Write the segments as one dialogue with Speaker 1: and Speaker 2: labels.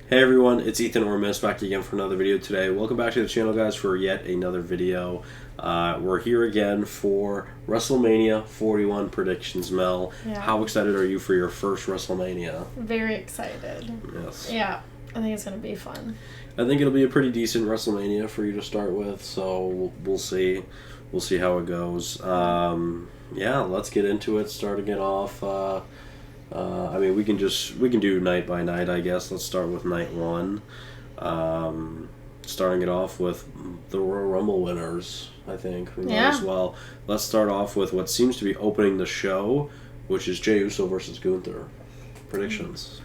Speaker 1: Hey everyone, it's Ethan or Miist back again for another video today. Welcome back to the channel, guys, for yet another video. We're here again for WrestleMania 41 predictions. Mel, how excited are you for your first WrestleMania?
Speaker 2: Very excited.
Speaker 1: Yes.
Speaker 2: Yeah, I think it's going to be fun.
Speaker 1: I think it'll be a pretty decent WrestleMania for you to start with, so we'll see. We'll see how it goes. Yeah, let's get into it. Starting it off. I mean, we can do night by night, I guess. Let's start with night one. Starting it off with the Royal Rumble winners, I think. We might as well. Let's start off with what seems to be opening the show, which is Jey Uso versus Gunther. Predictions.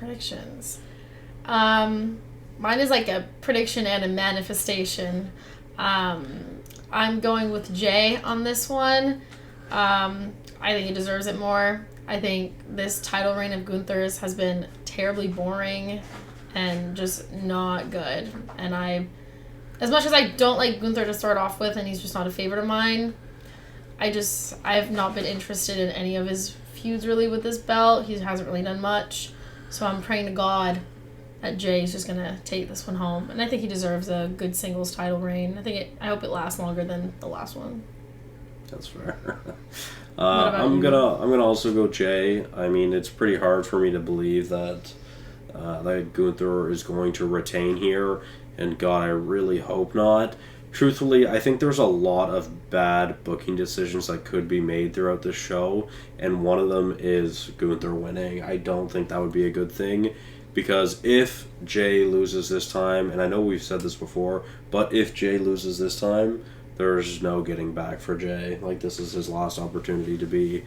Speaker 2: Mine is like a prediction and a manifestation. I'm going with Jey on this one. I think he deserves it more. I think this title reign of Gunther's has been terribly boring and just not good. And as much as I don't like Gunther to start off with, and he's just not a favorite of mine, I have not been interested in any of his feuds really with this belt. He hasn't really done much. So I'm praying to God that Jey's just going to take this one home. And I think he deserves a good singles title reign. I hope it lasts longer than the last one.
Speaker 1: That's fair. I'm gonna also go Jey. I mean, it's pretty hard for me to believe that Gunther is going to retain here, and God, I really hope not. Truthfully, I think there's a lot of bad booking decisions that could be made throughout this show, and one of them is Gunther winning. I don't think that would be a good thing, because if Jey loses this time, and I know we've said this before, but if Jey loses this time, there's no getting back for Jey. Like, this is his last opportunity to be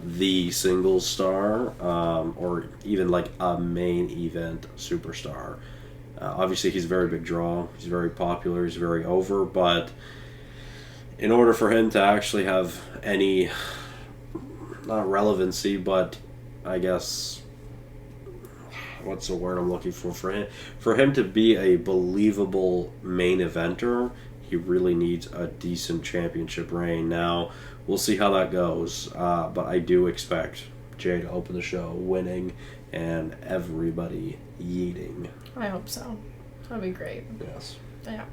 Speaker 1: the singles star, or even like a main event superstar. Obviously, he's a very big draw. He's very popular. He's very over. But in order for him to actually have any, not relevancy, but I guess, what's the word I'm looking for him to be a believable main eventer, he really needs a decent championship reign. Now, we'll see how that goes, but I do expect Jey to open the show winning and everybody yeeting.
Speaker 2: I hope so. That'd be great.
Speaker 1: Yes.
Speaker 2: Yeah.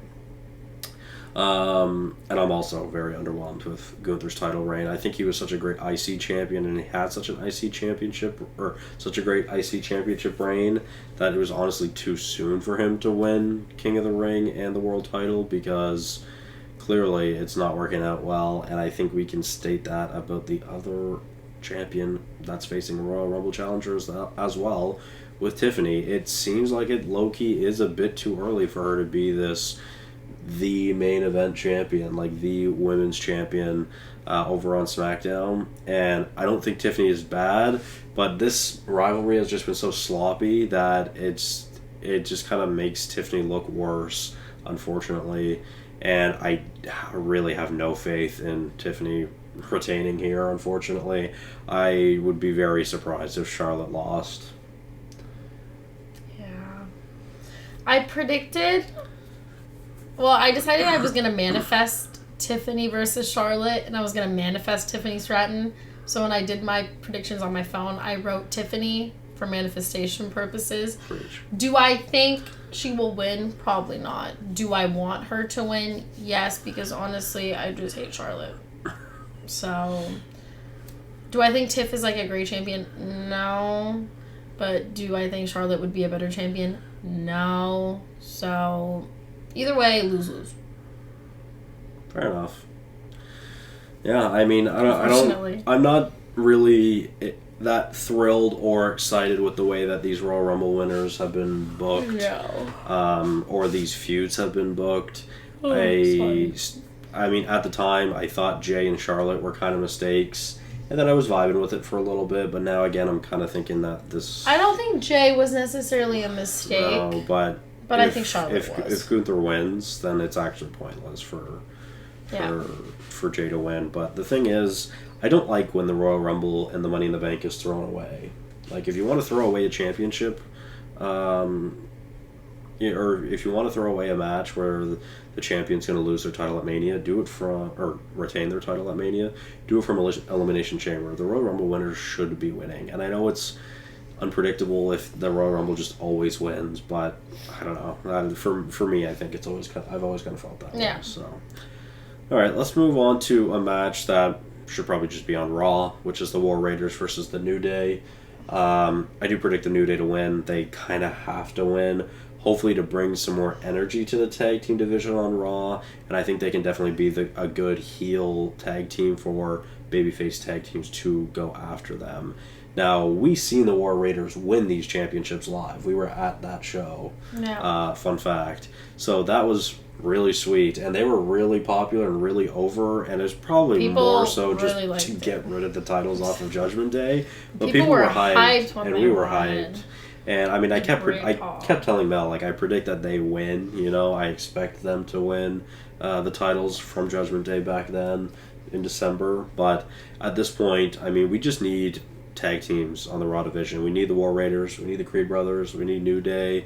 Speaker 1: And I'm also very underwhelmed with Gunther's title reign. I think he was such a great IC champion, and he had such an IC championship, or such a great IC championship reign, that it was honestly too soon for him to win King of the Ring and the world title, because clearly it's not working out well, and I think we can state that about the other champion that's facing Royal Rumble challengers as well, with Tiffany. It seems like it low-key is a bit too early for her to be the main event champion, like the women's champion over on SmackDown. And I don't think Tiffany is bad, but this rivalry has just been so sloppy that it just kind of makes Tiffany look worse, unfortunately. And I really have no faith in Tiffany retaining here, unfortunately. I would be very surprised if Charlotte lost.
Speaker 2: Yeah. I decided I was going to manifest Tiffany versus Charlotte, and I was going to manifest Tiffany Stratton. So when I did my predictions on my phone, I wrote Tiffany for manifestation purposes.
Speaker 1: Preach.
Speaker 2: Do I think she will win? Probably not. Do I want her to win? Yes, because honestly, I just hate Charlotte. So, do I think Tiff is like a great champion? No. But do I think Charlotte would be a better champion? No. So, either way, lose-lose.
Speaker 1: Fair enough. Yeah, I mean, I'm not really that thrilled or excited with the way that these Royal Rumble winners have been booked.
Speaker 2: No.
Speaker 1: Or these feuds have been booked. I mean, at the time, I thought Jey and Charlotte were kind of mistakes, and then I was vibing with it for a little bit, but now, again, I'm kind of thinking that this...
Speaker 2: I don't think Jey was necessarily a mistake.
Speaker 1: No, but
Speaker 2: I think Charlotte was.
Speaker 1: If Gunther wins, then it's actually pointless for Jey to win. But the thing is, I don't like when the Royal Rumble and the Money in the Bank is thrown away. Like, if you want to throw away a championship, or if you want to throw away a match where the champion's going to lose their title at Mania, or retain their title at Mania, do it from Elimination Chamber. The Royal Rumble winners should be winning. And I know it's unpredictable if the Royal Rumble just always wins, but I don't know. For me, I think I've always kind of felt that way. So, all right, let's move on to a match that should probably just be on Raw, which is the War Raiders versus the New Day. I do predict the New Day to win. They kind of have to win, hopefully to bring some more energy to the tag team division on Raw, and I think they can definitely be a good heel tag team for babyface tag teams to go after them. Now, we've seen the War Raiders win these championships live. We were at that show.
Speaker 2: Yeah.
Speaker 1: Fun fact. So that was really sweet, and they were really popular and really over, and it's probably
Speaker 2: people
Speaker 1: more so
Speaker 2: really
Speaker 1: just to get rid of the titles off of Judgment Day. But
Speaker 2: people
Speaker 1: were hyped,
Speaker 2: when
Speaker 1: and
Speaker 2: they
Speaker 1: we were
Speaker 2: won.
Speaker 1: hyped. And I mean, I kept telling Mel, like, I predict that they win. You know, I expect them to win the titles from Judgment Day back then in December. But at this point, I mean, we just need tag teams on the Raw division. We need the War Raiders. We need the Creed Brothers. We need New Day.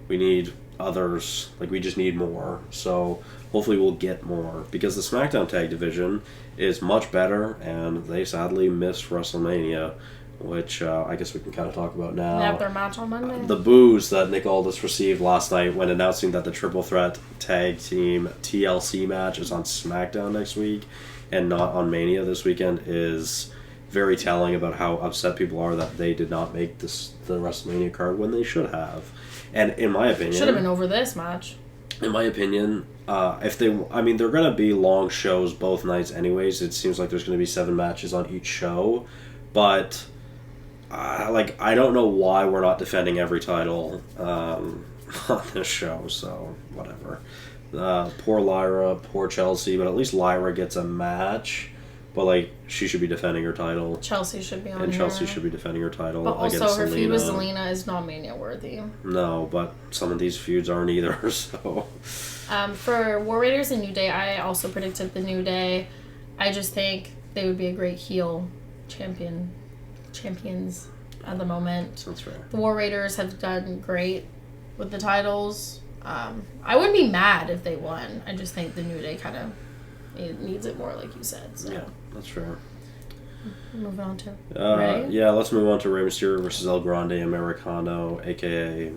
Speaker 1: We need others. Like, we just need more. So hopefully we'll get more, because the SmackDown tag division is much better, and they sadly missed WrestleMania, which I guess we can kind of talk about now.
Speaker 2: They have their match on Monday.
Speaker 1: The boos that Nick Aldis received last night when announcing that the Triple Threat Tag Team TLC match is on SmackDown next week and not on Mania this weekend is very telling about how upset people are that they did not make the WrestleMania card when they should have. And in my opinion,
Speaker 2: should have been over this match.
Speaker 1: In my opinion, they're going to be long shows both nights anyways. It seems like there's going to be 7 matches on each show, but I don't know why we're not defending every title on this show. So whatever. Poor Lyra, poor Chelsea, but at least Lyra gets a match. But, like, she should be defending her title.
Speaker 2: Chelsea should be on
Speaker 1: And
Speaker 2: here.
Speaker 1: Chelsea should be defending her title
Speaker 2: but
Speaker 1: against
Speaker 2: also, her
Speaker 1: Selena.
Speaker 2: feud with Selena is not Mania-worthy.
Speaker 1: No, but some of these feuds aren't either, so...
Speaker 2: For War Raiders and New Day, I also predicted the New Day. I just think they would be a great heel champions at the moment.
Speaker 1: That's right.
Speaker 2: The War Raiders have done great with the titles. I wouldn't be mad if they won. I just think the New Day kind of... It needs it more, like you said. So.
Speaker 1: Yeah, that's fair.
Speaker 2: Moving on to Rey.
Speaker 1: Yeah, let's move on to Rey Mysterio versus El Grande Americano, a.k.a.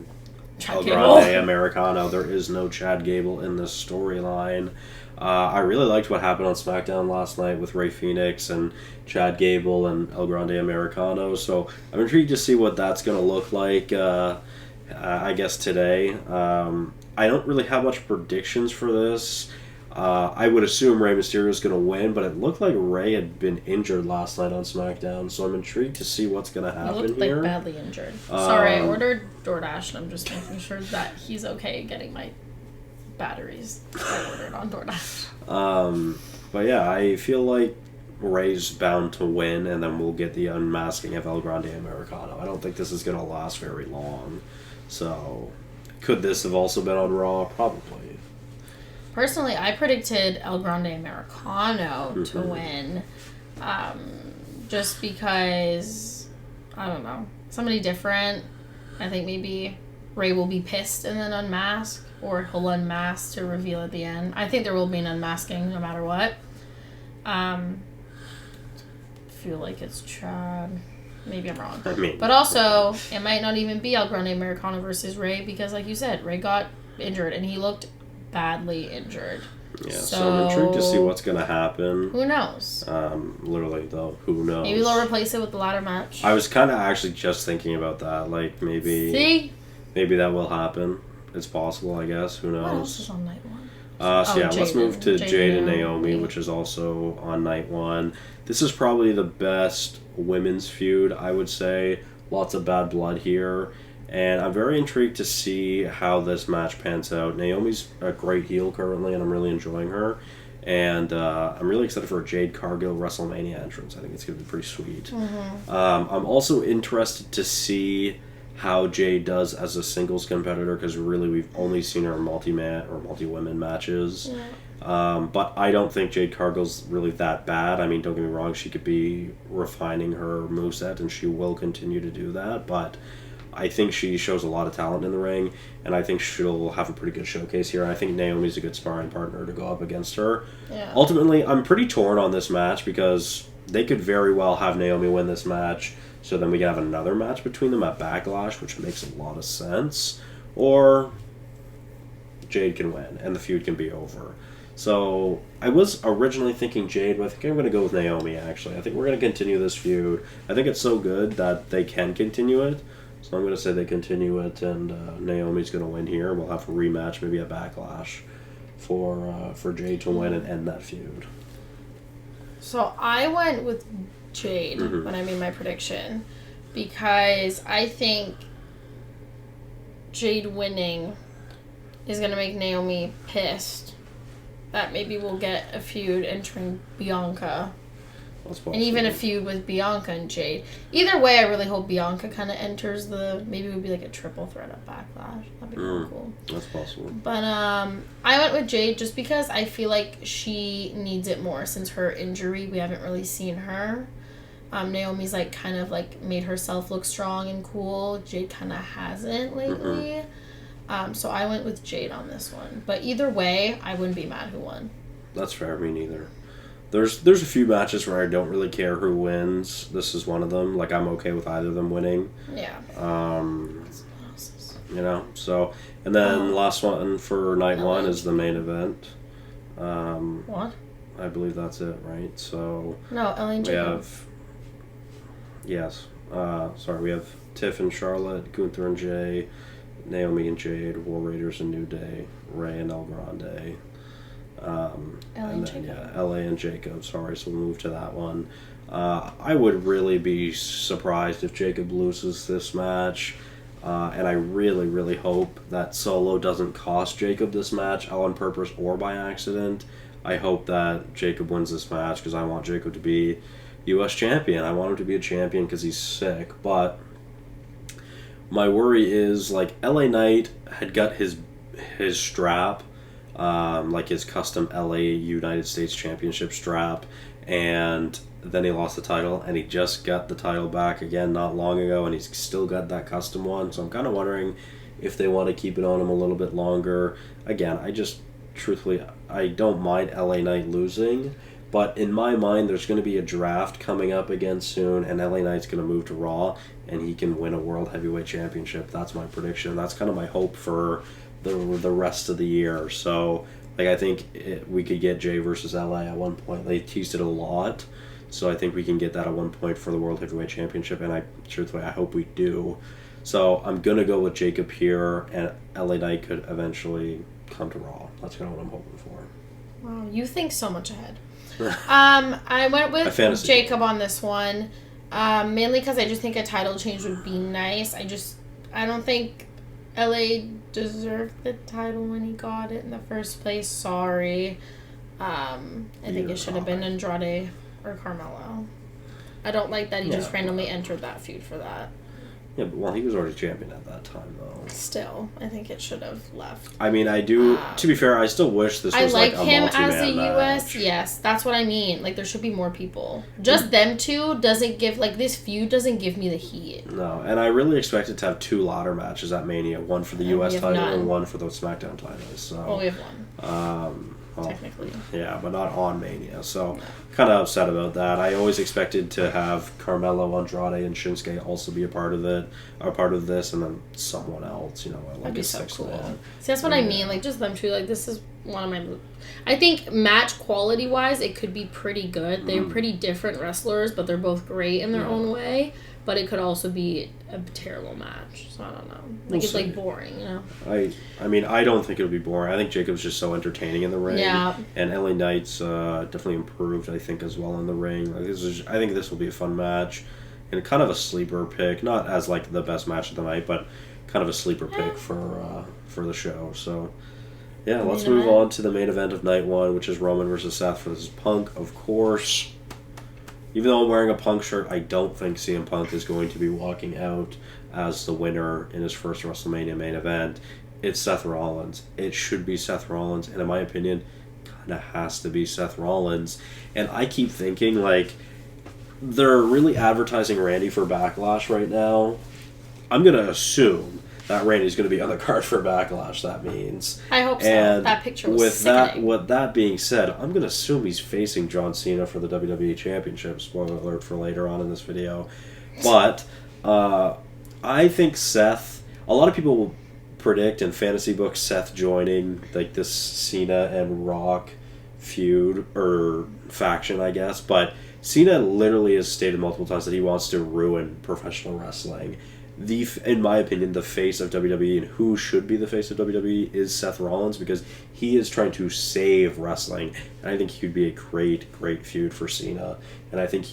Speaker 2: Chad
Speaker 1: El
Speaker 2: Gable.
Speaker 1: Grande Americano. There is no Chad Gable in this storyline. I really liked what happened on SmackDown last night with Rey Fenix and Chad Gable and El Grande Americano. So I'm intrigued to see what that's going to look like, I guess, today. I don't really have much predictions for this. I would assume Rey Mysterio is going to win, but it looked like Rey had been injured last night on SmackDown, so I'm intrigued to see what's going to happen here.
Speaker 2: He looked like badly injured. Sorry, I ordered DoorDash, and I'm just making sure that he's okay getting my batteries I ordered on DoorDash.
Speaker 1: But yeah, I feel like Rey's bound to win, and then we'll get the unmasking of El Grande Americano. I don't think this is going to last very long. So, could this have also been on Raw? Probably.
Speaker 2: Personally, I predicted El Grande Americano to win. Just because, I don't know, somebody different. I think maybe Rey will be pissed and then unmask, or he'll unmask to reveal at the end. I think there will be an unmasking no matter what. Feel like it's Chad. Maybe I'm wrong. But also, it might not even be El Grande Americano versus Rey, because like you said, Rey got injured and he looked badly injured.
Speaker 1: Yeah, so I'm intrigued to see what's going to happen.
Speaker 2: Who knows?
Speaker 1: Literally, though, who knows?
Speaker 2: Maybe they'll replace it with the ladder match.
Speaker 1: I was kind of actually just thinking about that. Like, maybe that will happen. It's possible, I guess. Who knows?
Speaker 2: What else is on night 1?
Speaker 1: Let's move to Jade and Naomi, which is also on night 1. This is probably the best women's feud, I would say. Lots of bad blood here. And I'm very intrigued to see how this match pans out. Naomi's a great heel currently, and I'm really enjoying her. And I'm really excited for a Jade Cargill WrestleMania entrance. I think it's going to be pretty sweet. I'm also interested to see how Jade does as a singles competitor, because really we've only seen her in multi-man or multi-women matches. But I don't think Jade Cargill's really that bad. I mean, don't get me wrong, she could be refining her moveset, and she will continue to do that. But I think she shows a lot of talent in the ring, and I think she'll have a pretty good showcase here. I think Naomi's a good sparring partner to go up against her.
Speaker 2: Yeah.
Speaker 1: Ultimately, I'm pretty torn on this match, because they could very well have Naomi win this match, so then we can have another match between them at Backlash, which makes a lot of sense. Or Jade can win, and the feud can be over. So I was originally thinking Jade, but I think I'm going to go with Naomi, actually. I think we're going to continue this feud. I think it's so good that they can continue it. So I'm going to say they continue it, and Naomi's going to win here. We'll have a rematch, maybe a Backlash, for Jade to win and end that feud.
Speaker 2: So I went with Jade when I made my prediction, because I think Jade winning is going to make Naomi pissed that maybe we'll get a feud entering Bianca. And even a feud with Bianca and Jade. Either way, I really hope Bianca kind of enters maybe it would be like a triple threat at Backlash. That'd be really cool.
Speaker 1: That's possible.
Speaker 2: But I went with Jade just because I feel like she needs it more since her injury. We haven't really seen her. Naomi's like kind of like made herself look strong and cool. Jade kind of hasn't lately. So I went with Jade on this one. But either way, I wouldn't be mad who won.
Speaker 1: That's fair. Me neither. There's a few matches where I don't really care who wins. This is one of them. Like, I'm okay with either of them winning.
Speaker 2: Yeah.
Speaker 1: You know, so... And then last one for night one is the main event.
Speaker 2: What?
Speaker 1: I believe that's it, right? So...
Speaker 2: No, LA and Jacob.
Speaker 1: We have... Yes. We have Tiff and Charlotte, Gunther and Jay, Naomi and Jade, War Raiders and New Day, Ray and El Grande. LA and Jacob. Sorry, so we'll move to that one. I would really be surprised if Jacob loses this match, and I really, really hope that Solo doesn't cost Jacob this match on purpose or by accident. I hope that Jacob wins this match because I want Jacob to be U.S. champion. I want him to be a champion because he's sick, but my worry is, like, LA Knight had got his strap, like his custom LA United States Championship strap, and then he lost the title, and he just got the title back again not long ago, and he's still got that custom one, so I'm kind of wondering if they want to keep it on him a little bit longer. Again, truthfully, I don't mind LA Knight losing, but in my mind, there's going to be a draft coming up again soon, and LA Knight's going to move to Raw, and he can win a World Heavyweight Championship. That's my prediction. That's kind of my hope for the rest of the year. So, like, I think we could get Jay versus LA at one point. They teased it a lot, so I think we can get that at one point for the World Heavyweight Championship, and truthfully, I hope we do. So I'm going to go with Jacob here, and LA Knight could eventually come to Raw. That's kind of what I'm hoping for.
Speaker 2: Wow, you think so much ahead. I went with Jacob on this one, mainly because I just think a title change would be nice. I don't think LA deserved the title when he got it in the first place. Sorry. I think it should have been Andrade or Carmelo. I don't like that he just randomly entered that feud for that.
Speaker 1: Yeah, but, well, he was already champion at that time, though.
Speaker 2: Still, I think it should have left.
Speaker 1: I mean, I do... to be fair, I still wish this was like a multi-man match. I like him as a U.S.,
Speaker 2: yes. That's what I mean. Like, there should be more people. Just them two doesn't give... Like, this feud doesn't give me the heat.
Speaker 1: No, and I really expected to have two ladder matches at Mania. One for the U.S. title and one for the SmackDown titles. So,
Speaker 2: well, we have one. Technically.
Speaker 1: Yeah, but not on Mania. So, kind of upset about that. I always expected to have Carmelo, Andrade, and Shinsuke also be a part of this, and then someone else, you know, like
Speaker 2: that'd be so cool. Man. See, that's what I mean. Like, just them two. Like, this is one of my... I think match quality-wise, it could be pretty good. They're pretty different wrestlers, but they're both great in their own way. But it could also be a terrible match. So, I don't know. Like, it's, like, boring, you know?
Speaker 1: I mean, I don't think it'll be boring. I think Jacob's just so entertaining in the ring.
Speaker 2: Yeah.
Speaker 1: And LA Knight's definitely improved, I think, as well in the ring. Like, I think this will be a fun match. And kind of a sleeper pick. Not as, like, the best match of the night, but kind of a sleeper pick for the show. So, yeah, let's move on to the main event of night one, which is Roman versus Seth versus Punk, of course. Even though I'm wearing a Punk shirt, I don't think CM Punk is going to be walking out as the winner in his first WrestleMania main event. It's Seth Rollins. It should be Seth Rollins, and in my opinion, kind of has to be Seth Rollins. And I keep thinking, like, they're really advertising Randy for Backlash right now. I'm going to assume that Randy's going to be on the card for Backlash, that means.
Speaker 2: I hope so.
Speaker 1: And
Speaker 2: that picture was sickening.
Speaker 1: With that being said, I'm going to assume he's facing John Cena for the WWE Championship. Spoiler alert for later on in this video. But I think Seth... A lot of people will predict in fantasy books Seth joining like this Cena and Rock feud or faction, I guess. But Cena literally has stated multiple times that he wants to ruin professional wrestling. In my opinion, the face of WWE and who should be the face of WWE is Seth Rollins, because he is trying to save wrestling, and I think he would be a great feud for Cena. And I think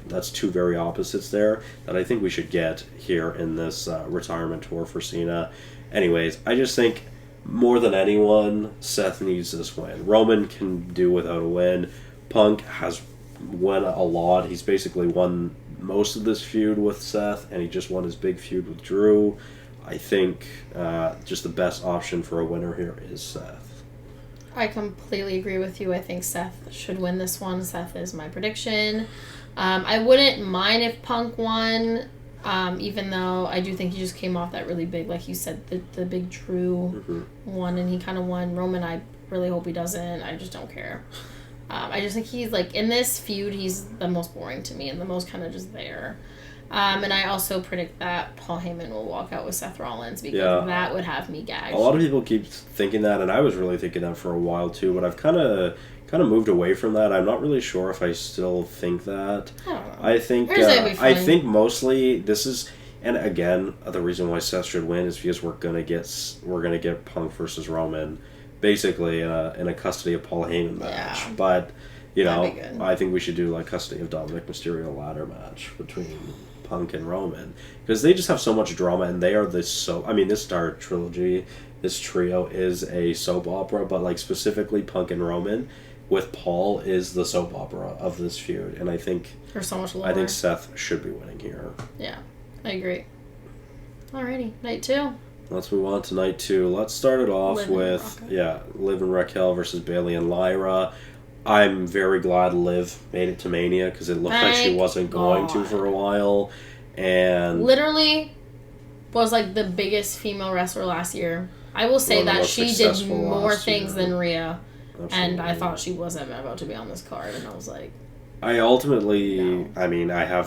Speaker 1: that's two very opposites there that I think we should get here in this retirement tour for Cena. Anyways, I just think more than anyone, Seth needs this win. Roman can do without a win. Punk has won a lot. He's basically won most of this feud with Seth, and he just won his big feud with Drew. I think just the best option for a winner here is Seth.
Speaker 2: I completely agree with you. I think Seth should win this one. Seth is my prediction. I wouldn't mind if Punk won, even though I do think he just came off that really big, like you said, the big Drew one, and he kind of won. Roman, I really hope he doesn't. I just don't care. I just think he's, like, in this feud, he's the most boring to me and the most kind of just there. And I also predict that Paul Heyman will walk out with Seth Rollins, because that would have me gagged.
Speaker 1: A lot of people keep thinking that, and I was really thinking that for a while too, but I've kind of moved away from that. I'm not really sure if I still think that.
Speaker 2: I don't know.
Speaker 1: I think mostly this is, and again, the reason why Seth should win is because we're gonna get Punk versus Roman, basically in a custody of Paul Heyman match. Yeah. But I think we should do like custody of Dominic Mysterio ladder match between Punk and Roman, because they just have so much drama, and they are this Star trilogy, this trio is a soap opera, but like specifically Punk and Roman with Paul is the soap opera of this feud, and I think
Speaker 2: there's so much lore.
Speaker 1: I think Seth should be winning here.
Speaker 2: Yeah, I agree. Alrighty, night 2.
Speaker 1: Let's move on to night 2. Let's start it off with Liv and Raquel versus Bayley and Lyra. I'm very glad Liv made it to Mania, because it looked like she wasn't going to for a while, and
Speaker 2: literally was like the biggest female wrestler last year. I will say that she did more things than Rhea. Absolutely. And I thought she wasn't about to be on this card, and I was like...
Speaker 1: I have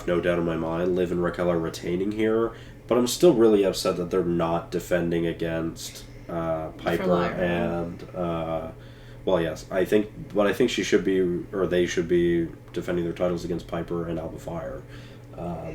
Speaker 1: no doubt in my mind Liv and Raquel are retaining here, but I'm still really upset that they're not defending against Piper and... I think she should be, or they should be defending their titles against Piper and Alba Fire.
Speaker 2: I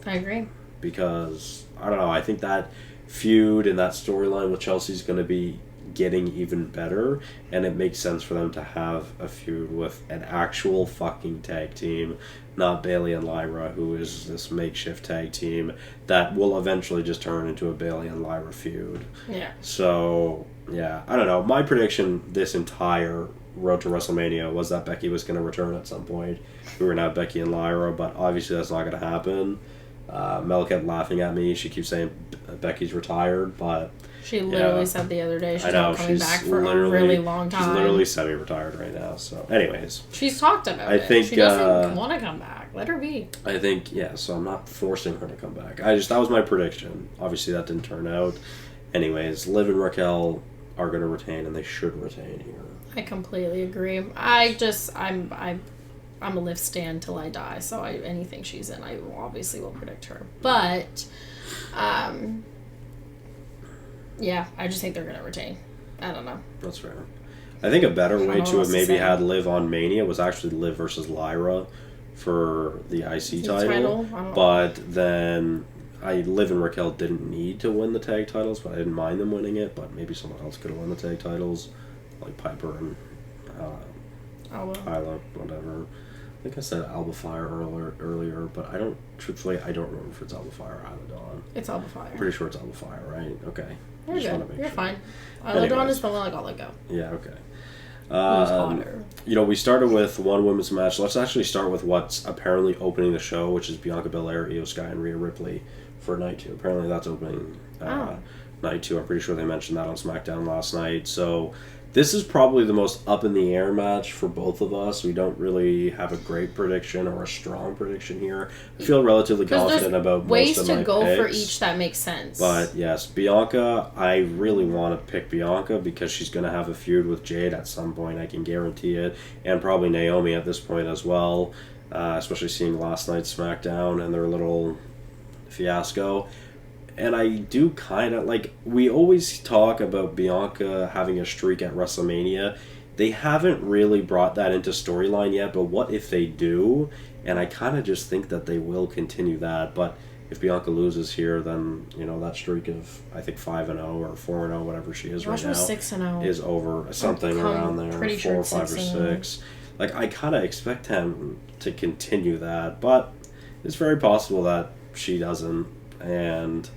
Speaker 2: agree.
Speaker 1: Because, I don't know, I think that feud and that storyline with Chelsea's going to be getting even better, and it makes sense for them to have a feud with an actual fucking tag team, not Bayley and Lyra, who is this makeshift tag team that will eventually just turn into a Bayley and Lyra feud.
Speaker 2: Yeah.
Speaker 1: So, yeah, I don't know. My prediction this entire road to WrestleMania was that Becky was going to return at some point. We were going to have Becky and Lyra, but obviously that's not going to happen. Mel kept laughing at me. She keeps saying Becky's retired, but...
Speaker 2: She literally said the other day she's not coming back for a really long time.
Speaker 1: She's literally semi-retired right now. So, anyways.
Speaker 2: She's talked about it. She doesn't want to come back. Let her be.
Speaker 1: I think, so I'm not forcing her to come back. That was my prediction. Obviously, that didn't turn out. Anyways, Liv and Raquel are going to retain, and they should retain here.
Speaker 2: I completely agree. I'm a Liv stan till I die, so anything she's in, I obviously will predict her. But, I just think they're going to retain. I don't know.
Speaker 1: That's fair. I think a better way to have maybe had Liv on Mania was actually Liv versus Lyra for the IC title. But then Liv and Raquel didn't need to win the tag titles, but I didn't mind them winning it. But maybe someone else could have won the tag titles, like Piper and Isla, whatever. I think I said Alba Fire earlier, but I don't remember if it's Alba Fire or Isla Dawn.
Speaker 2: It's Alba Fire.
Speaker 1: Pretty sure it's Alba Fire, right? Okay.
Speaker 2: You're good. You're fine. Isla Dawn is the one I got let go.
Speaker 1: Yeah, okay. We started with one women's match. Let's actually start with what's apparently opening the show, which is Bianca Belair, Io Sky, and Rhea Ripley for night 2. Apparently that's opening night 2. I'm pretty sure they mentioned that on SmackDown last night. So this is probably the most up-in-the-air match for both of us. We don't really have a great prediction or a strong prediction here. I feel relatively confident about most of my picks. Ways to go for
Speaker 2: each that makes sense.
Speaker 1: But yes, Bianca, I really want to pick Bianca because she's going to have a feud with Jade at some point. I can guarantee it. And probably Naomi at this point as well. Especially seeing last night's SmackDown and their little fiasco. And I do kind of, like, we always talk about Bianca having a streak at WrestleMania. They haven't really brought that into storyline yet, but what if they do? And I kind of just think that they will continue that. But if Bianca loses here, then, you know, that streak of, I think, 5-0 or 4-0, whatever she is right now,
Speaker 2: 6-0
Speaker 1: is over. Something around there,
Speaker 2: pretty
Speaker 1: 4 or 5 or 6. Like, I kind of expect him to continue that, but it's very possible that she doesn't. And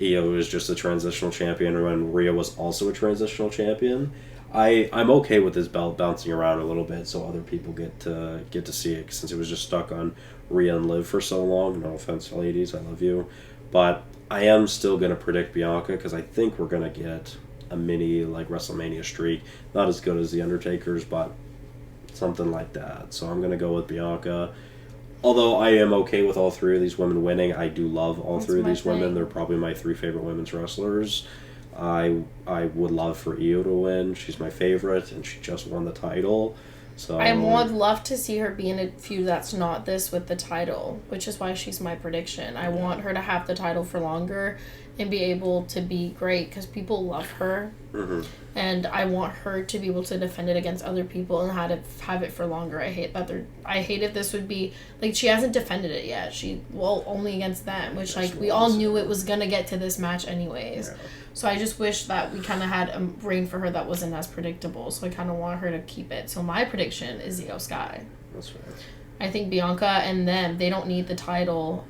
Speaker 1: Io is just a transitional champion when Rhea was also a transitional champion. I'm okay with this belt bouncing around a little bit so other people get to see it, since it was just stuck on Rhea and Liv for so long. No offense, ladies, I love you. But I am still going to predict Bianca because I think we're going to get a mini like WrestleMania streak. Not as good as The Undertaker's, but something like that. So I'm going to go with Bianca. Although I am okay with all 3 of these women winning, I do love all 3 of these women. They're probably my 3 favorite women's wrestlers. I would love for Io to win. She's my favorite, and she just won the title. So
Speaker 2: I would love to see her be in a feud that's not this with the title, which is why she's my prediction. I want her to have the title for longer and be able to be great because people love her.
Speaker 1: Mm-hmm.
Speaker 2: And I want her to be able to defend it against other people and have it for longer. I hate if this would be like she hasn't defended it yet. Only against them, which like we all knew it was gonna get to this match anyways. Yeah. So I just wish that we kind of had a reign for her that wasn't as predictable. So I kind of want her to keep it. So my prediction is Io Sky.
Speaker 1: That's right.
Speaker 2: I think Bianca and them, they don't need the title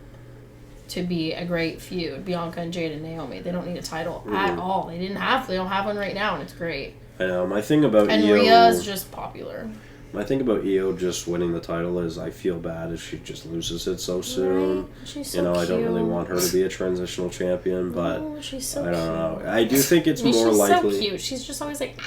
Speaker 2: to be a great feud. Bianca and Jade and Naomi, they don't need a title at all. They don't have one right now, and it's great.
Speaker 1: I know. My thing about
Speaker 2: and
Speaker 1: Io...
Speaker 2: Rhea is just popular.
Speaker 1: My thing about Io just winning the title is I feel bad if she just loses it so soon.
Speaker 2: Right. She's so cute.
Speaker 1: I don't really want her to be a transitional champion, but
Speaker 2: she's so
Speaker 1: I don't know. I do think it's more likely...
Speaker 2: She's so cute. She's just always like...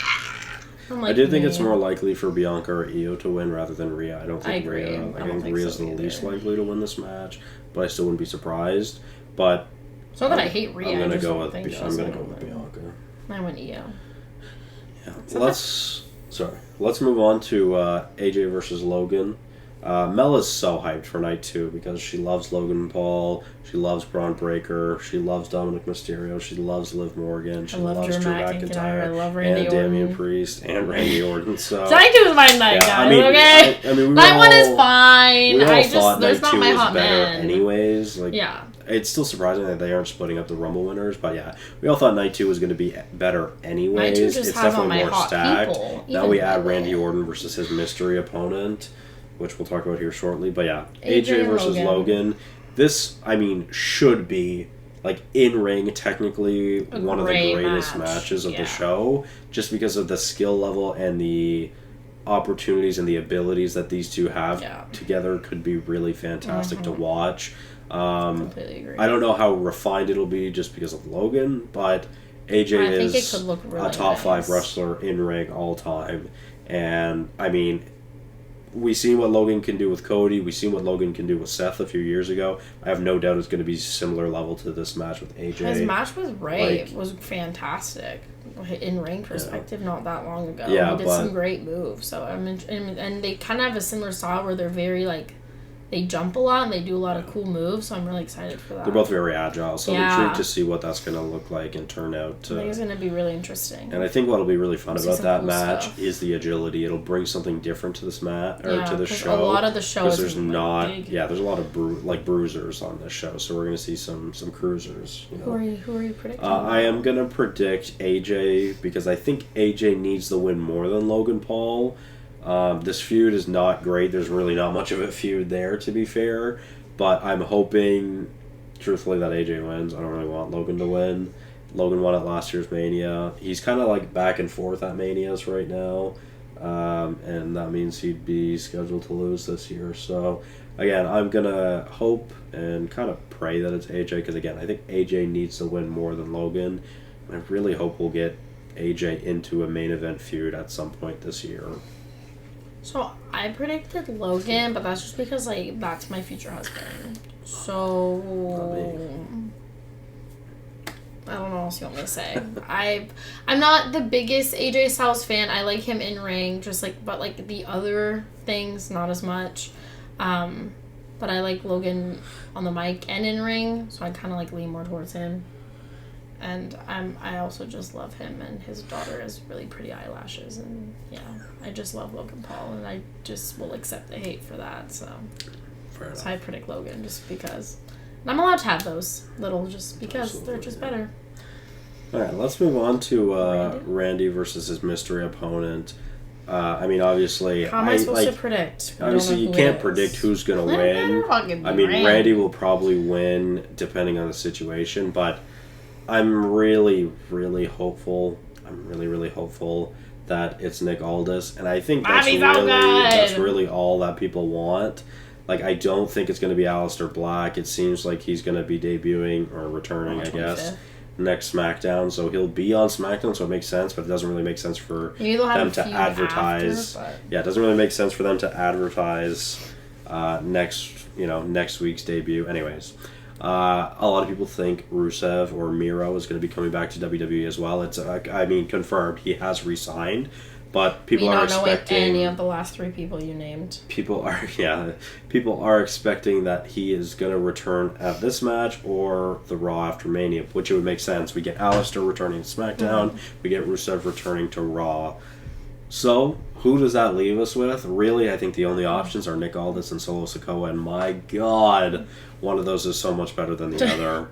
Speaker 1: I do think it's more likely for Bianca or Io to win rather than Rhea. I don't think Rhea... I think Rhea's the least likely to win this match, but I still wouldn't be surprised. But...
Speaker 2: It's not that I hate Rhea.
Speaker 1: I'm going to go with Bianca.
Speaker 2: I went Io.
Speaker 1: Yeah. Let's move on to AJ versus Logan. Mel is so hyped for night 2 because she loves Logan Paul, she loves Braun Breaker, she loves Dominic Mysterio, she loves Liv Morgan, she loves Drew McIntyre, and Damian Priest, and Randy Orton. So
Speaker 2: night 2 is my night, guys. Okay, night 1 is fine. There's not my hot man.
Speaker 1: Anyways,
Speaker 2: yeah.
Speaker 1: It's still surprising that they aren't splitting up the Rumble winners, but yeah, we all thought Night 2 was going to be better anyways. It's definitely more stacked. Now we add Randy Orton versus his mystery opponent, which we'll talk about here shortly. But yeah, AJ versus Logan. This, should be, like, in-ring, technically one of the greatest matches of the show, just because of the skill level and the opportunities and the abilities that these two have together could be really fantastic to watch.
Speaker 2: Completely agree.
Speaker 1: I don't know how refined it'll be just because of Logan, but AJ is a top 5 wrestler in ring all time. And we've seen what Logan can do with Cody. We've seen what Logan can do with Seth a few years ago. I have no doubt it's going to be similar level to this match with AJ.
Speaker 2: His match with Ray was fantastic. In ring perspective, not that long ago. He did some great moves. So and they kind of have a similar style where they're very they jump a lot and they do a lot of cool moves, so I'm really excited for that.
Speaker 1: They're both very agile, so I'm intrigued to see what that's going to look like and turn out.
Speaker 2: I think it's going to be really interesting.
Speaker 1: And I think what'll be really fun about that match is the agility. It'll bring something different to this match or to the show.
Speaker 2: A lot of the show is
Speaker 1: there's a lot of bruisers on this show, so we're going to see some cruisers.
Speaker 2: Who are you predicting?
Speaker 1: I am going to predict AJ because I think AJ needs the win more than Logan Paul. This feud is not great. There's really not much of a feud there, to be fair. But I'm hoping, truthfully, that AJ wins. I don't really want Logan to win. Logan won at last year's Mania. He's kind of back and forth at Manias right now. And that means he'd be scheduled to lose this year. So, again, I'm going to hope and kind of pray that it's AJ. Because, again, I think AJ needs to win more than Logan. I really hope we'll get AJ into a main event feud at some point this year.
Speaker 2: So, I predicted Logan, but that's just because, that's my future husband. So, I don't know what else you want me to say. I'm not the biggest AJ Styles fan. I like him in ring, but the other things, not as much. but I like Logan on the mic and in ring, so I kind of like lean more towards him. And I also just love him, and his daughter has really pretty eyelashes, and yeah, I just love Logan Paul, and I just will accept the hate for that. So I predict Logan just because. And I'm allowed to have those little just because they're just better.
Speaker 1: All right, let's move on to Randy versus his mystery opponent. I mean, obviously,
Speaker 2: how am I supposed to predict?
Speaker 1: Obviously, you can't predict who's going to win. I mean, Randy will probably win depending on the situation, but I'm really, really hopeful. I'm really, really hopeful that it's Nick Aldis, and I think that's really all that people want. Like, I don't think it's going to be Aleister Black. It seems like he's going to be debuting or returning, I guess, next SmackDown. So he'll be on SmackDown, so it makes sense, but it doesn't really make sense for them to advertise. Yeah, it doesn't really make sense for them to advertise next week's debut. Anyways, a lot of people think Rusev or Miro is going to be coming back to WWE as well. It's confirmed. He has re-signed. But people are expecting
Speaker 2: any of the last 3 people you named.
Speaker 1: People are expecting that he is going to return at this match or the Raw after Mania, which it would make sense. We get Aleister returning to SmackDown. We get Rusev returning to Raw. So, who does that leave us with? Really, I think the only options are Nick Aldis and Solo Sikoa, and my God, one of those is so much better than the other.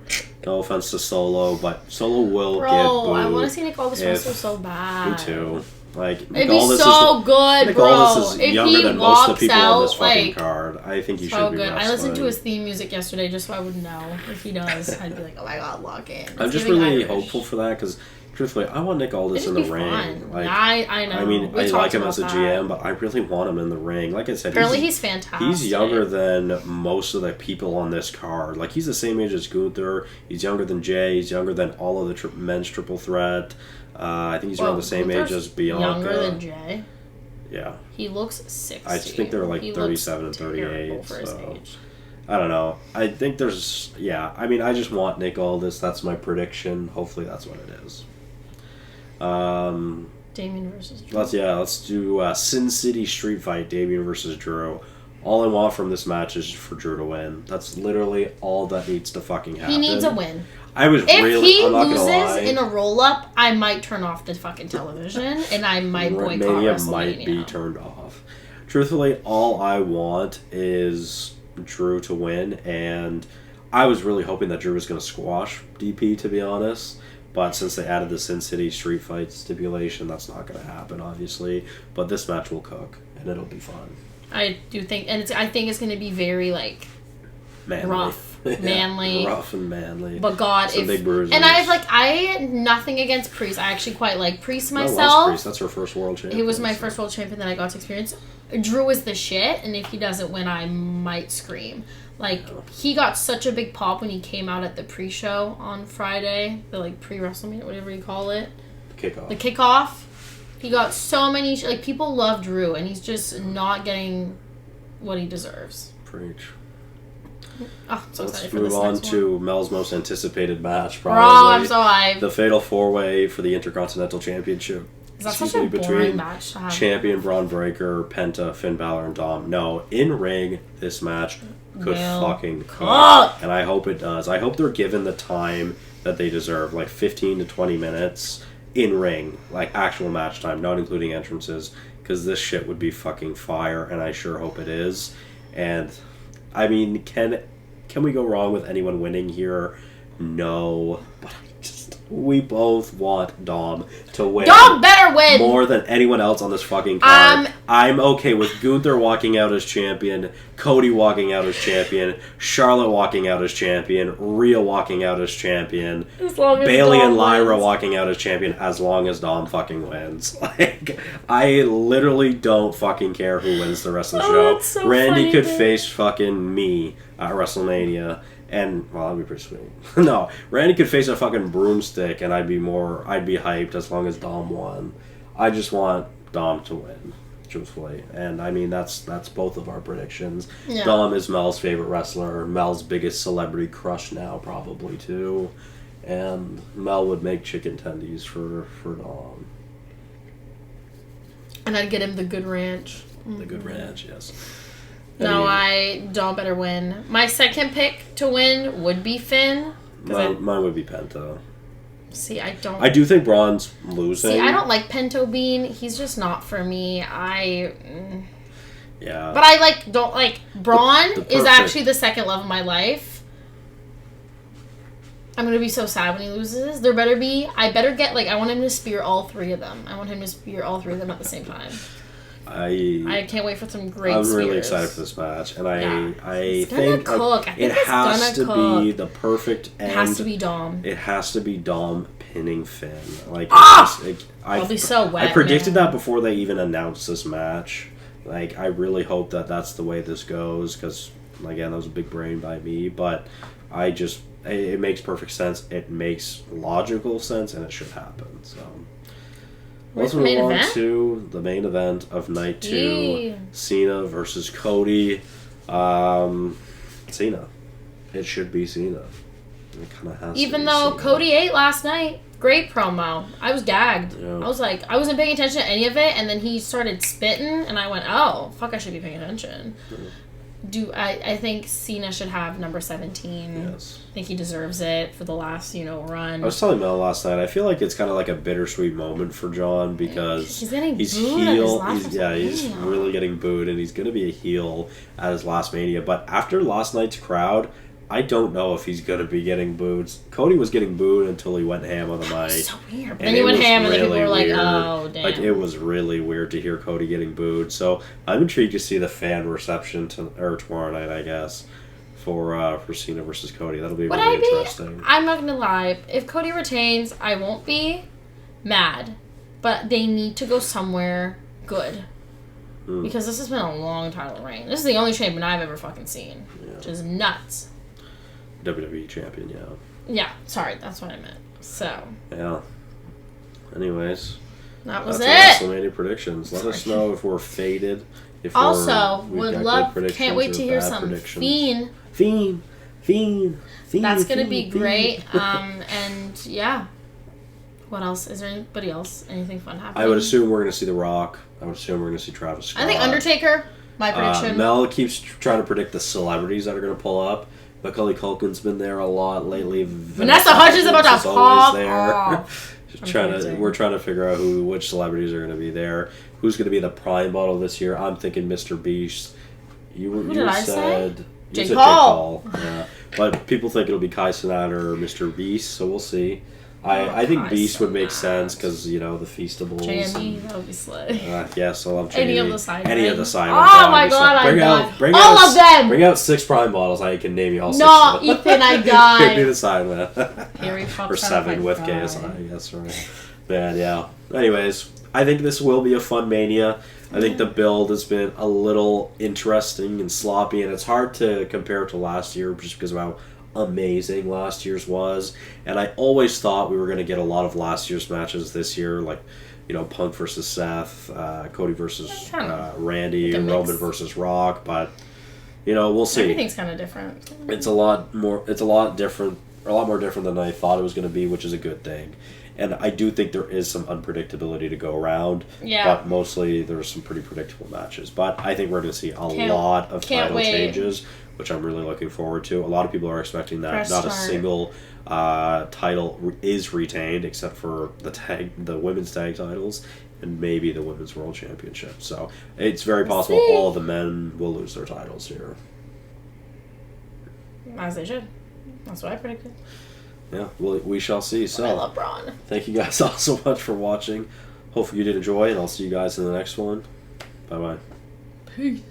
Speaker 1: No offense to Solo, but Solo will get booed.
Speaker 2: I want to see Nick Aldis wrestle so bad.
Speaker 1: Me too. Like,
Speaker 2: it'd be so good,
Speaker 1: Nick
Speaker 2: bro.
Speaker 1: Aldis is younger than most of the people
Speaker 2: out,
Speaker 1: on this fucking card. I think he should be wrestling.
Speaker 2: I listened to his theme music yesterday just so I would know if he does. I'd be like, oh my God, lock in.
Speaker 1: I'm just really hopeful for that because, truthfully, I want Nick Aldis in the ring. Like,
Speaker 2: I know.
Speaker 1: I mean, I like him as a GM, but I really want him in the ring. Like I said,
Speaker 2: apparently he's fantastic.
Speaker 1: He's younger than most of the people on this card. Like, he's the same age as Gunther. He's younger than Jay. He's younger than all of the men's triple threat. I think he's around the same age as Bianca.
Speaker 2: Younger than Jay?
Speaker 1: Yeah.
Speaker 2: He looks 60.
Speaker 1: I think they're like 37 and 38. For his age. I don't know. I think there's... Yeah. I mean, I just want Nick Aldis. That's my prediction. Hopefully that's what it is.
Speaker 2: Damien versus Drew.
Speaker 1: Let's do Sin City Street Fight, Damien versus Drew. All I want from this match is for Drew to win. That's literally all that needs to fucking happen.
Speaker 2: He needs a win.
Speaker 1: If he loses
Speaker 2: in a roll-up, I might turn off the fucking television, and I might boycott WrestleMania.
Speaker 1: Might be turned off. Truthfully, all I want is Drew to win, and I was really hoping that Drew was going to squash DP, to be honest. But since they added the Sin City Street Fight stipulation, that's not going to happen, obviously. But this match will cook, and it'll be fun.
Speaker 2: I do think, and I think it's going to be very, like,
Speaker 1: manly.
Speaker 2: Rough. Manly,
Speaker 1: rough and manly.
Speaker 2: But God,
Speaker 1: some big bruises.
Speaker 2: And I had nothing against Priest. I actually quite like Priest myself.
Speaker 1: I love Priest. That's her first world champion.
Speaker 2: He was my first world champion that I got to experience. Drew is the shit, and if he doesn't win, I might scream. Like, he got such a big pop when he came out at the pre-show on Friday, the pre-WrestleMania, whatever you call it.
Speaker 1: The kickoff.
Speaker 2: The kickoff. He got so many people love Drew, and he's just not getting what he deserves.
Speaker 1: Preach.
Speaker 2: Oh, so
Speaker 1: let's move on to Mel's most anticipated match, probably.
Speaker 2: Bro, I'm so hyped.
Speaker 1: The Fatal 4-Way for the Intercontinental Championship.
Speaker 2: Is that such a boring match to have?
Speaker 1: Champion Braun Breaker, Penta, Finn Balor, and Dom. No, in ring, this match could fucking cook. And I hope it does. I hope they're given the time that they deserve, 15 to 20 minutes in ring, actual match time, not including entrances, because this shit would be fucking fire, and I sure hope it is. And I mean, can we go wrong with anyone winning here? No, but we both want Dom to win.
Speaker 2: Dom better win!
Speaker 1: More than anyone else on this fucking card. I'm okay with Gunther walking out as champion, Cody walking out as champion, Charlotte walking out as champion, Rhea walking out as champion, Bayley and Lyra walking out as champion, as long as Dom fucking wins. I literally don't fucking care who wins the rest of the show.
Speaker 2: So
Speaker 1: Randy could face fucking me at WrestleMania. And, well, that'd be pretty sweet. No, Randy could face a fucking broomstick and I'd be hyped as long as Dom won. I just want Dom to win, truthfully. And, I mean, that's both of our predictions. Yeah. Dom is Mel's favorite wrestler, Mel's biggest celebrity crush now, probably, too. And Mel would make chicken tendies for Dom.
Speaker 2: And I'd get him the Good Ranch.
Speaker 1: The Good Ranch, yes.
Speaker 2: No, I don't better win. My second pick to win would be Finn.
Speaker 1: Mine would be Penta.
Speaker 2: See, I don't...
Speaker 1: I do think Braun's losing.
Speaker 2: See, I don't like Pinto Bean. He's just not for me.
Speaker 1: Yeah.
Speaker 2: But I don't like... Braun is actually the second love of my life. I'm going to be so sad when he loses. There better be... I better get, I want him to spear all three of them. I want him to spear all three of them at the same time. I can't wait for some great
Speaker 1: I'm
Speaker 2: spears.
Speaker 1: really excited for this match, and I
Speaker 2: think
Speaker 1: it has to be the perfect end.
Speaker 2: It has to be Dom.
Speaker 1: It has to be Dom pinning Finn.
Speaker 2: I'll be so wet.
Speaker 1: I predicted that before they even announced this match. I really hope that that's the way this goes, because again, that was a big brain by me. But it makes perfect sense. It makes logical sense, and it should happen. So. Let's move on to the main event of night 2. Cena versus Cody. Cena. It should be Cena. It kind of has
Speaker 2: Even though Cena. Cody ate last night. Great promo. I was gagged. Yeah. I wasn't paying attention to any of it, and then he started spitting, and I went, oh, fuck, I should be paying attention. Yeah. I think Cena should have number 17.
Speaker 1: Yes.
Speaker 2: I think he deserves it for the last, run.
Speaker 1: I was telling Mel last night, I feel like it's kind of like a bittersweet moment for John because
Speaker 2: he's getting
Speaker 1: he's
Speaker 2: booed
Speaker 1: heel.
Speaker 2: At his last
Speaker 1: he's really getting booed, and he's going to be a heel at his last Mania. But after last night's crowd, I don't know if he's going to be getting booed. Cody was getting booed until he went ham on the mic.
Speaker 2: So weird. But then he went ham, and then people were like, oh, damn.
Speaker 1: It was really weird to hear Cody getting booed. So I'm intrigued to see the fan reception tomorrow night, I guess, for Cena versus Cody. That'll be really interesting.
Speaker 2: I'm not going to lie. If Cody retains, I won't be mad. But they need to go somewhere good. Because this has been a long title reign. This is the only champion I've ever fucking seen. Yeah. Which is nuts.
Speaker 1: WWE champion, yeah.
Speaker 2: Yeah, sorry, that's what I meant. So.
Speaker 1: Yeah. Anyways.
Speaker 2: That's
Speaker 1: WrestleMania predictions. Let us know if we're faded. If can't
Speaker 2: wait to hear some Fiend.
Speaker 1: That's
Speaker 2: going to be great. And yeah. What else? Is there anybody else? Anything fun happening?
Speaker 1: I would assume we're going to see The Rock. I would assume we're going to see Travis Scott.
Speaker 2: I think Undertaker. My prediction.
Speaker 1: Mel keeps trying to predict the celebrities that are going to pull up. Macaulay Culkin's been there a lot lately.
Speaker 2: Vanessa Hudgens about to pop off.
Speaker 1: We're trying to figure out which celebrities are going to be there. Who's going to be the prime model this year? I'm thinking Mr. Beast.
Speaker 2: Who did I say?
Speaker 1: Jake Paul. Yeah. But people think it'll be Kai Cenat or Mr. Beast, so we'll see. I think Beast would make sense because, the Feastables.
Speaker 2: JME, that would be slay.
Speaker 1: Yes, I love JME.
Speaker 2: Any of the side
Speaker 1: Oh my god,
Speaker 2: all of them!
Speaker 1: Bring out 6 prime models. I can name you all 6.
Speaker 2: No, Ethan, I died.
Speaker 1: Be the Sideman. Or 7 with KSI, yes, right. Man, yeah. Anyways, I think this will be a fun Mania. I think the build has been a little interesting and sloppy, and it's hard to compare it to last year just because of how amazing last year's was. And I always thought we were going to get a lot of last year's matches this year, like Punk versus Seth, Cody versus Randy, Roman versus Rock, but we'll see.
Speaker 2: Everything's kind of different.
Speaker 1: It's a lot more different than I thought it was going to be, which is a good thing. And I do think there is some unpredictability to go around.
Speaker 2: Yeah.
Speaker 1: But mostly there's some pretty predictable matches. But I think we're going to see a lot of title changes, which I'm really looking forward to. A lot of people are expecting that not a single title is retained except for the women's tag titles and maybe the women's world championship. So it's very possible all of the men will lose their titles here.
Speaker 2: As they should. That's what I predicted.
Speaker 1: Yeah, we shall see. So,
Speaker 2: I love Braun.
Speaker 1: Thank you guys all so much for watching. Hopefully you did enjoy, and I'll see you guys in the next one. Bye-bye.
Speaker 2: Peace.